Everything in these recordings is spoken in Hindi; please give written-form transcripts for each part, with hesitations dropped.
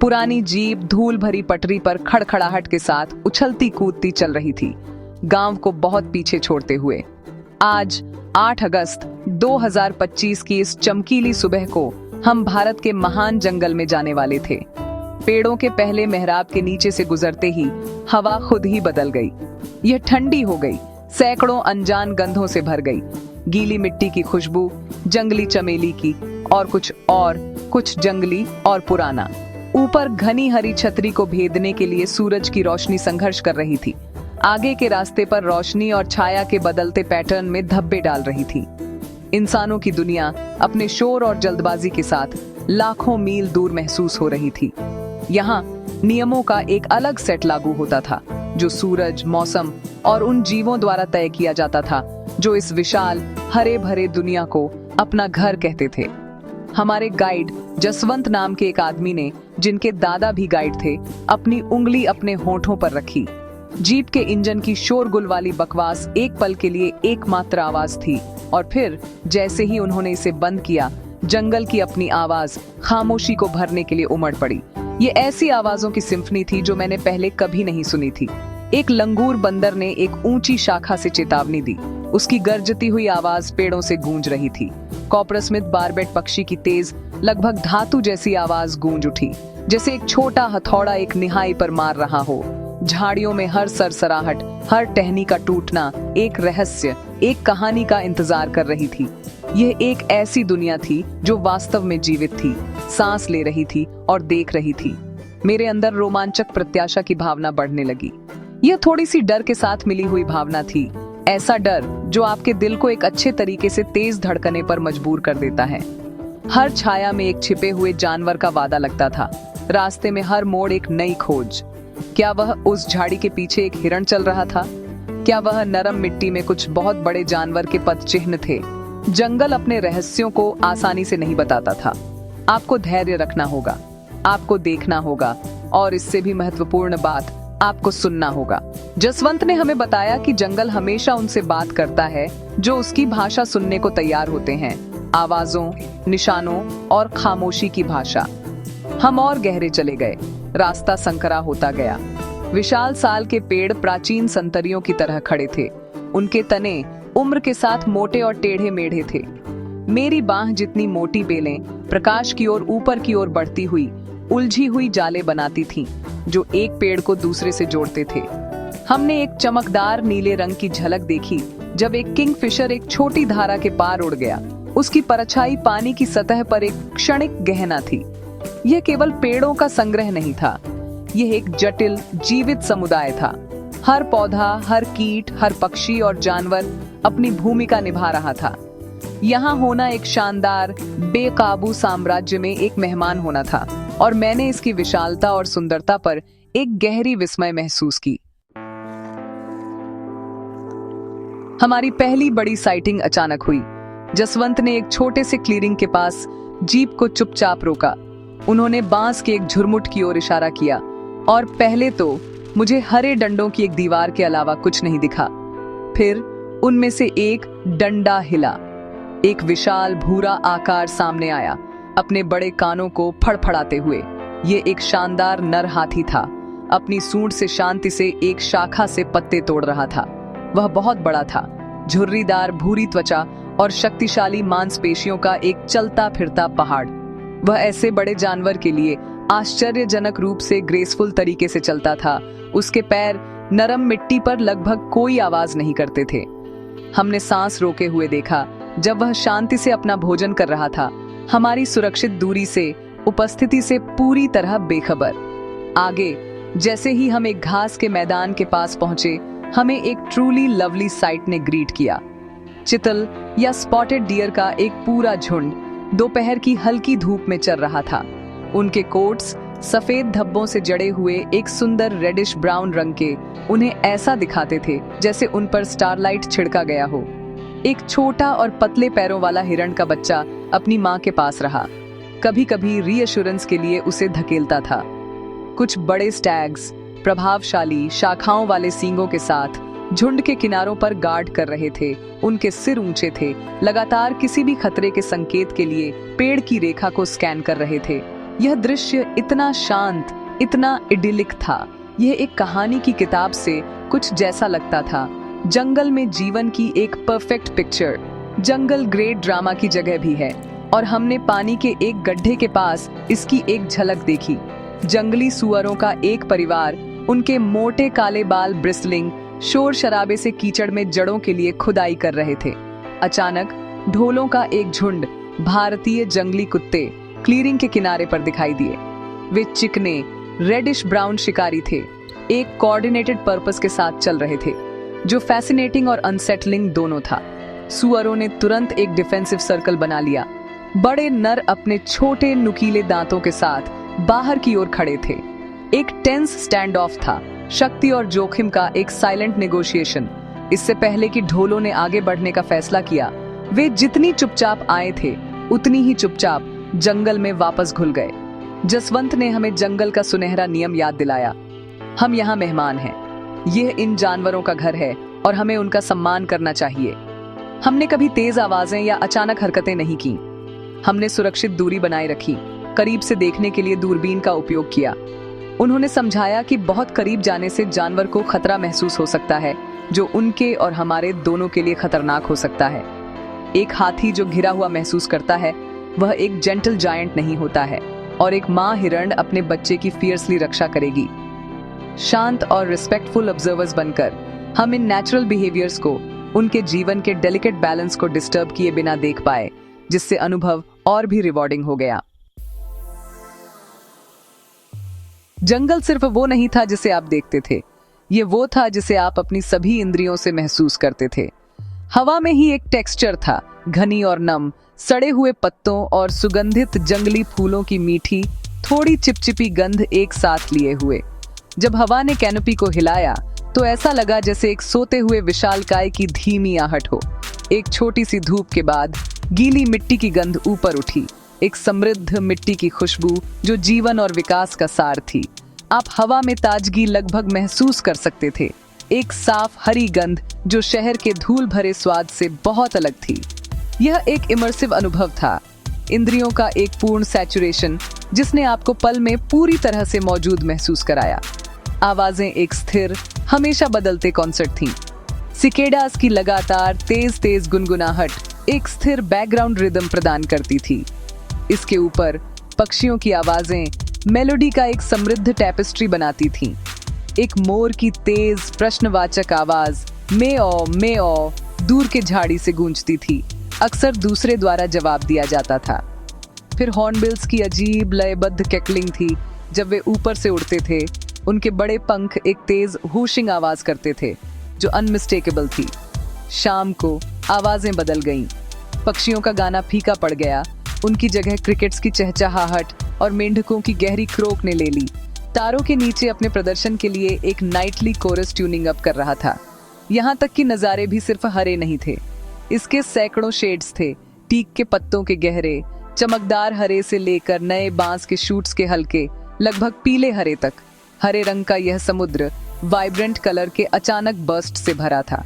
पुरानी जीप धूल भरी पटरी पर खड़खड़ाहट के साथ उछलती कूदती चल रही थी, गांव को बहुत पीछे छोड़ते हुए। आज 8 अगस्त 2025 की इस चमकीली सुबह को हम भारत के महान जंगल में जाने वाले थे। पेड़ों के पहले मेहराब के नीचे से गुजरते ही हवा खुद ही बदल गई। यह ठंडी हो गई, सैकड़ों अनजान गंधों से भर गई। गीली मिट्टी की खुशबू, जंगली चमेली की, और कुछ जंगली और पुराना। ऊपर घनी हरी छतरी को भेदने के लिए सूरज की रोशनी संघर्ष कर रही थी। आगे के रास्ते पर रोशनी और छाया के बदलते पैटर्न में धब्बे डाल रही थी। इंसानों की दुनिया अपने शोर और जल्दबाजी के साथ लाखों मील दूर महसूस हो रही थी। यहाँ नियमों का एक अलग सेट लागू होता था, जो सूरज, मौसम और उन जीवों द्वारा तय किया जाता था जो इस विशाल हरे भरे दुनिया को अपना घर कहते थे। हमारे गाइड जसवंत नाम के एक आदमी ने, जिनके दादा भी गाइड थे, अपनी उंगली अपने होठों पर रखी। जीप के इंजन की शोरगुल वाली बकवास एक पल के लिए एकमात्र आवाज थी, और फिर जैसे ही उन्होंने इसे बंद किया, जंगल की अपनी आवाज खामोशी को भरने के लिए उमड़ पड़ी। ये ऐसी आवाजों की सिम्फनी थी जो मैंने पहले कभी नहीं सुनी थी। एक लंगूर बंदर ने एक ऊंची शाखा से चेतावनी दी। उसकी गर्जती हुई आवाज पेड़ों से गूंज रही थी। कॉपरस्मिथ बारबेट पक्षी की तेज, लगभग धातु जैसी आवाज गूंज उठी, जैसे एक छोटा हथौड़ा एक निहाई पर मार रहा हो। झाड़ियों में हर सरसराहट, हर टहनी का टूटना एक रहस्य, एक कहानी का इंतजार कर रही थी। यह एक ऐसी दुनिया थी जो वास्तव में जीवित थी, सांस ले रही थी और देख रही थी। मेरे अंदर रोमांचक प्रत्याशा की भावना बढ़ने लगी। यह थोड़ी सी डर के साथ मिली हुई भावना थी, ऐसा डर जो आपके दिल को एक अच्छे तरीके से तेज धड़कने पर मजबूर कर देता है। हर छाया में एक छिपे हुए जानवर का वादा लगता था। रास्ते में हर मोड़ एक नई खोज। क्या वह उस झाड़ी के पीछे एक हिरण चल रहा था? क्या वह नरम मिट्टी में कुछ बहुत बड़े जानवर के पद चिन्ह थे? जंगल अपने रहस्यों को आसानी से नहीं बताता था। आपको धैर्य रखना होगा, आपको देखना होगा, और इससे भी महत्वपूर्ण बात, आपको सुनना होगा। जसवंत ने हमें बताया कि जंगल हमेशा उनसे बात करता है जो उसकी भाषा सुनने को तैयार होते हैं। आवाजों, निशानों और खामोशी की भाषा। हम और गहरे चले गए। रास्ता संकरा होता गया। विशाल साल के पेड़ प्राचीन संतरियों की तरह खड़े थे। उनके तने उम्र के साथ मोटे और टेढ़े मेढ़े थे। मेरी बांह जितनी मोटी बेलें प्रकाश की ओर ऊपर की ओर बढ़ती हुई उलझी हुई जाले बनाती थीं, जो एक पेड़ को दूसरे से जोड़ते थे। हमने एक चमकदार नीले रंग की झलक देखी जब एक किंगफिशर एक छोटी धारा के पार उड़ गया। उसकी परछाई पानी की सतह पर एक क्षणिक गहना थी। यह केवल पेड़ों का संग्रह नहीं था, यह एक जटिल जीवित समुदाय था। हर पौधा, हर कीट, हर पक्षी और जानवर अपनी भूमिका निभा रहा था। यहाँ होना एक शानदार, बेकाबू साम्राज्य में एक मेहमान होना था, और मैंने इसकी विशालता और सुंदरता पर एक गहरी विस्मय महसूस की। हमारी पहली बड़ी साइटिंग अचानक हुई। जसवंत ने एक छोटे से क्लीयरिंग के पास जीप को चुपचाप रोका। उन्होंने बांस के एक झुरमुट की ओर इशारा किया, और पहले तो मुझे हरे डंडों की एक दीवार के अलावा कुछ नहीं दिखा। फिर उनमें से एक डंडा हिला। एक विशाल भूरा आकार सामने आया, अपने बड़े कानों को फड़फड़ाते हुए। ये एक शानदार नर हाथी था। अपनी सूंड से शांति से एक शाखा से पत्ते तोड़ रहा था। वह बहुत बड़ा था, झुर्रीदार भूरी त्वचा और शक्तिशाली मांसपेशियों का एक चलता फिरता पहाड़। वह ऐसे बड़े जानवर के लिए आश्चर्यजनक रूप से ग्रेसफुल तरीके से चलता था। उसके पैर नरम मिट्टी पर लगभग कोई आवाज नहीं करते थे। हमने सांस रोके हुए देखा जब वह शांति से अपना भोजन कर रहा था, हमारी सुरक्षित दूरी से, उपस्थिति से पूरी तरह बेखबर। आगे जैसे ही हम एक घास के मैदान के पास पहुंचे, हमें एक ट्रूली लवली साइट ने ग्रीट किया। चितल या स्पॉटेड डियर का एक पूरा झुंड दोपहर की हल्की धूप में चल रहा था। उनके कोट्स सफेद धब्बों से जड़े हुए एक सुंदर रेडिश ब्राउन रंग के उन्हें ऐसा दिखाते थे जैसे उन पर स्टारलाइट छिड़का गया हो। एक छोटा और पतले पैरों वाला हिरण का बच्चा अपनी माँ के पास रहा, कभी कभी रीअश्योरेंस के लिए उसे धकेलता था। कुछ बड़े स्टैग्स प्रभावशाली शाखाओं वाले सींगों के साथ झुंड के किनारों पर गार्ड कर रहे थे। उनके सिर ऊंचे थे, लगातार किसी भी खतरे के संकेत के लिए पेड़ की रेखा को स्कैन कर रहे थे। यह दृश्य इतना शांत, इतना इडिलिक था। यह एक कहानी की किताब से कुछ जैसा लगता था। जंगल में जीवन की एक परफेक्ट पिक्चर। जंगल ग्रेट ड्रामा की जगह भी है और हमने पानी के एक गड्ढे के पास इसकी एक झलक देखी। जंगली सुअरों का एक परिवार, उनके मोटे काले बाल ब्रिस्लिंग, शोर शराबे से कीचड़ में जड़ों के लिए खुदाई कर रहे थे। अचानक ढोलों का एक झुंड भारतीय जंगली कुत्ते क्लीयरिंग के किनारे पर दिखाई दिए। वे चिकने रेडिश ब्राउन शिकारी थे, एक कोऑर्डिनेटेड पर्पस के साथ चल रहे थे, जो फैसिनेटिंग और अनसेटलिंग दोनों था। सुअरों ने तुरंत एक डिफेंसिव सर्कल बना लिया। बड़े नर अपने छोटे नुकीले दांतों के साथ बाहर की ओर खड़े थे। एक टेंस स्टैंड ऑफ था, शक्ति और जोखिम का एक साइलेंट नेगोशिएशन। इससे पहले कि ढोलों ने आगे बढ़ने का फैसला किया, वे जितनी चुपचाप आए थे उतनी ही चुपचाप जंगल में वापस घुल गए। जसवंत ने हमें जंगल का सुनहरा नियम याद दिलाया। हम यहाँ मेहमान हैं, यह इन जानवरों का घर है और हमें उनका सम्मान करना चाहिए। हमने कभी तेज आवाजें या अचानक हरकतें नहीं की। हमने सुरक्षित दूरी बनाए रखी, करीब से देखने के लिए दूरबीन का उपयोग किया। उन्होंने समझाया कि बहुत करीब जाने से जानवर को खतरा महसूस हो सकता है, जो उनके और हमारे दोनों के लिए खतरनाक हो सकता है। एक हाथी जो घिरा हुआ महसूस करता है, वह एक जेंटल जायंट नहीं होता है, और एक माँ हिरण अपने बच्चे की फियर्सली रक्षा करेगी। शांत और रिस्पेक्टफुल ऑब्जर्वर्स बनकर हम इन नेचुरल बिहेवियर्स को, उनके जीवन के डेलिकेट बैलेंस को डिस्टर्ब किए बिना देख पाए, जिससे अनुभव और भी रिवॉर्डिंग हो गया। जंगल सिर्फ वो नहीं था जिसे आप देखते थे, ये वो था जिसे आप अपनी सभी इंद्रियों से महसूस करते थे। हवा में ही एक टेक्सचर था, घनी और नम, सड़े हुए पत्तों और सुगंधित जंगली फूलों की मीठी, थोड़ी चिपचिपी गंध एक साथ लिए हुए। जब हवा ने कैनोपी को हिलाया तो ऐसा लगा जैसे एक सोते हुए विशालकाय की धीमी आहट हो। एक छोटी सी धूप के बाद गीली मिट्टी की गंध ऊपर उठी, एक समृद्ध मिट्टी की खुशबू जो जीवन और विकास का सार थी। आप हवा में ताजगी लगभग महसूस कर सकते थे, एक साफ हरी गंध जो शहर के धूल भरे स्वाद से बहुत अलग थी। यह एक इमर्सिव अनुभव था, इंद्रियों का एक पूर्ण सैचुरेशन, जिसने आपको पल में पूरी तरह से मौजूद महसूस कराया। आवाजें एक स्थिर, हमेशा बदलते कॉन्सर्ट थीं। सिकेडास की लगातार तेज तेज गुनगुनाहट एक स्थिर बैकग्राउंड रिदम प्रदान करती थी। इसके ऊपर पक्षियों की आवाजें मेलोडी का एक समृद्ध टैपेस्ट्री बनाती थीं। एक मोर की तेज प्रश्नवाचक आवाज मेओ मेओ दूर के झाड़ी से गूंजती थी, अक्सर दूसरे द्वारा जवाब दिया जाता था। फिर हॉर्नबिल्स की अजीब लयबद्ध कैकलिंग थी। जब वे ऊपर से उड़ते थे, उनके बड़े पंख एक तेज हूशिंग आवाज करते थे जो अनमिस्टेकेबल थी। शाम को आवाजें बदल गईं। पक्षियों का गाना फीका पड़ गया, उनकी जगह क्रिकेट्स की चहचहाहट और मेंढकों की गहरी क्रोक ने ले ली। तारों के नीचे अपने प्रदर्शन के लिए एक नाइटली कोरस ट्यूनिंग अप कर रहा था। यहाँ तक कि नज़ारे भी सिर्फ हरे नहीं थे, इसके सैकड़ों शेड्स थे, टीक के पत्तों के गहरे, चमकदार हरे से लेकर नए बांस के शूट्स के हल्के, लगभग पीले हरे तक। हरे रंग का यह समुद्र वाइब्रेंट कलर के अचानक बर्स्ट से भरा था।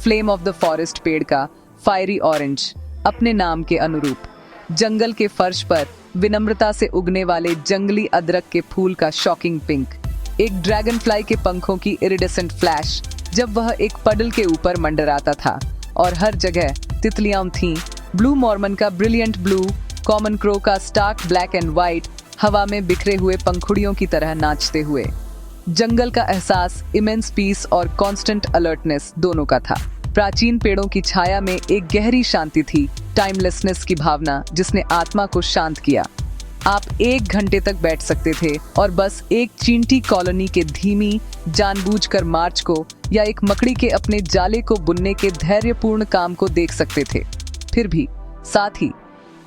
फ्लेम ऑफ द फॉरेस्ट पेड़ का फायरी ऑरेंज, अपने नाम के अनुरूप। जंगल के फर्श पर विनम्रता से उगने वाले जंगली अदरक के फूल का शॉकिंग पिंक। एक ड्रैगन फ्लाई के पंखों की इरिडेसेंट फ्लैश जब वह एक पडल के ऊपर मंडराता था, और हर जगह तितलियां थीं। ब्लू मॉर्मन का ब्रिलियंट ब्लू, कॉमन क्रो का स्टार्क ब्लैक एंड व्हाइट, हवा में बिखरे हुए पंखुड़ियों की तरह नाचते हुए। जंगल का एहसास इमेंस पीस और कांस्टेंट अलर्टनेस दोनों का था। प्राचीन पेड़ों की छाया में एक गहरी शांति थी, टाइमलेसनेस की भावना जिसने आत्मा को शांत किया। आप 1 घंटे तक बैठ सकते थे और बस एक चींटी कॉलोनी के धीमी जानबूझकर मार्च को या एक मकड़ी के अपने जाले को बुनने के धैर्यपूर्ण काम को देख सकते थे। फिर भी साथ ही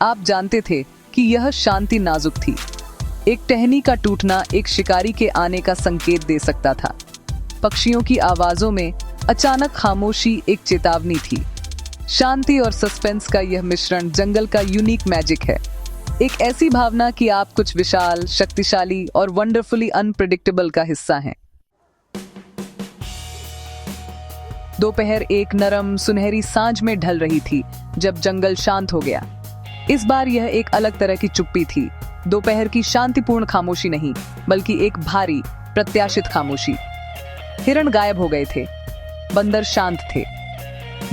आप जानते थे कि यह शांति नाजुक थी। एक टहनी का टूटना एक शिकारी के आने का संकेत दे सकता था। पक्षियों की आवाजों में अचानक खामोशी एक चेतावनी थी। शांति और सस्पेंस का यह मिश्रण जंगल का यूनिक मैजिक है। एक ऐसी भावना कि आप कुछ विशाल, शक्तिशाली और वंडरफुली अनप्रेडिक्टेबल का हिस्सा हैं। दोपहर एक नरम सुनहरी सांझ में ढल रही थी जब जंगल शांत हो गया। इस बार यह एक अलग तरह की चुप्पी थी। दोपहर की शांतिपूर्ण खामोशी नहीं, बल्कि एक भारी प्रत्याशित खामोशी। हिरण गायब हो गए थे, बंदर शांत थे।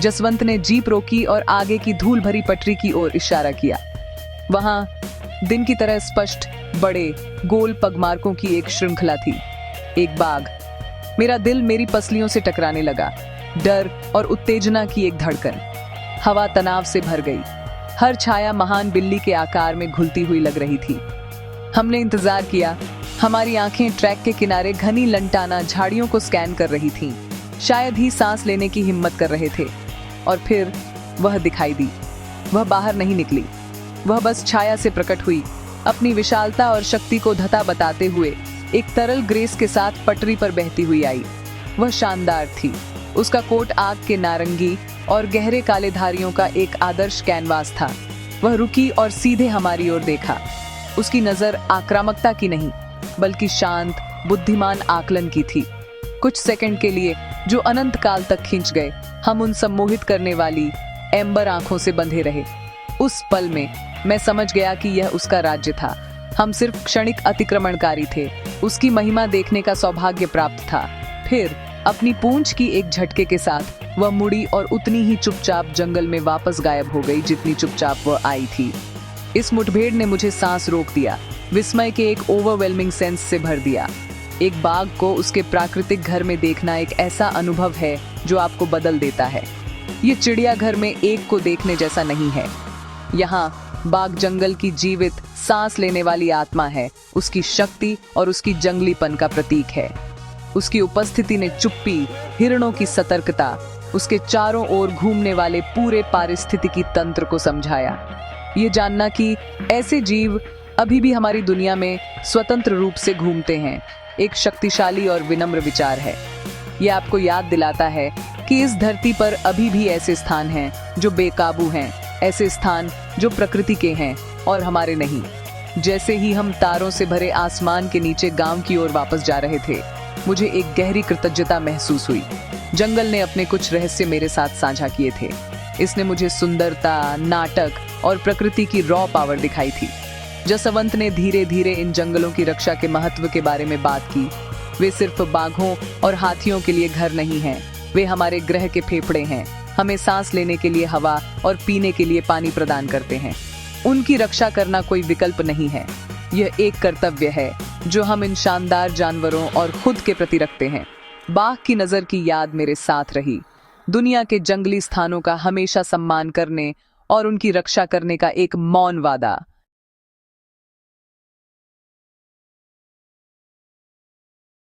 जसवंत ने जीप रोकी और आगे की धूल भरी पटरी की ओर इशारा किया। वहां दिन की तरह स्पष्ट बड़े गोल पगमार्कों की एक श्रृंखला थी। एक बाघ। मेरा दिल मेरी पसलियों से टकराने लगा। डर और उत्तेजना की एक धड़कन। हवा तनाव से भर गई। हर छाया महान बिल्ली के आकार में घुलती हुई लग रही थी। हमने इंतजार किया। हमारी आंखें ट्रैक के किनारे घनी लंटाना झाड़ियों को स्कैन कर रही थीं। शायद ही सांस लेने की हिम्मत कर रहे थे। और फिर वह दिखाई दी। वह बाहर नहीं निकली। वह बस छाया से प्रकट हुई, अपनी विशालता और शक्ति को धता बताते हुए एक तरल ग्रेस के साथ पटरी पर बहती हुई आई। वह शानदार थी। उसका कोट आग के नारंगी और गहरे काले धारियों का एक आदर्श कैनवास था। वह रुकी और सीधे हमारी ओर देखा। उसकी नजर आक्रामकता की नहीं, बल्कि शांत, बुद्धिमान आकलन की थी। कुछ सेकंड के लिए, जो अनंत काल तक खींच गए, हम उन सम्मोहित करने वाली एम्बर आंखों से बंधे रहे। उस पल में मैं समझ गया कि यह उसका राज्य था। हम सिर्फ क्षणिक अतिक्रमणकारी थे। उसकी महिमा देखने का सौभाग्य प्राप्त था। फिर अपनी पूंछ की एक झटके के साथ वह मुड़ी और उतनी ही चुपचाप जंगल में वापस गायब हो गई जितनी चुपचाप वह आई थी। इस मुठभेड़ ने मुझे सांस रोक दिया, विस्मय के एक ओवरवेलमिंग सेंस से भर दिया। एक बाघ को उसके प्राकृतिक घर में देखना एक ऐसा अनुभव है जो आपको बदल देता है। ये चिड़ियाघर में एक को देखने जैसा नहीं है। यहाँ बाघ जंगल की जीवित, सांस लेने वाली आत्मा है। उसकी शक्ति और उसकी जंगलीपन का प्रतीक है। उसकी उपस्थिति ने चुप्पी, हिरणों की सतर्कता, उसके चारों ओर घूमने वाले पूरे पारिस्थितिकी तंत्र को समझाया। ये जानना कि ऐसे जीव अभी भी हमारी दुनिया में स्वतंत्र रूप से घूमते हैं, एक शक्तिशाली और विनम्र विचार है। ये आपको याद दिलाता है कि इस धरती पर अभी भी ऐसे स्थान हैं जो बेकाबू हैं, ऐसे स्थान जो प्रकृति के हैं और हमारे नहीं। जैसे ही हम तारों से भरे आसमान के नीचे गांव की ओर वापस जा रहे थे, मुझे एक गहरी कृतज्ञता महसूस हुई। जंगल ने अपने कुछ रहस्य मेरे साथ साझा किए थे। इसने मुझे सुंदरता, नाटक और प्रकृति की रॉ पावर दिखाई थी। जसवंत ने धीरे धीरे इन जंगलों की रक्षा के महत्व के बारे में बात की। वे सिर्फ बाघों और हाथियों के लिए घर नहीं हैं, वे हमारे ग्रह के फेफड़े हैं। हमें सांस लेने के लिए हवा और पीने के लिए पानी प्रदान करते हैं। उनकी रक्षा करना कोई विकल्प नहीं है, यह एक कर्तव्य है जो हम इन शानदार जानवरों और खुद के प्रति रखते हैं। बाघ की नजर की याद मेरे साथ रही। दुनिया के जंगली स्थानों का हमेशा सम्मान करने और उनकी रक्षा करने का एक मौन वादा।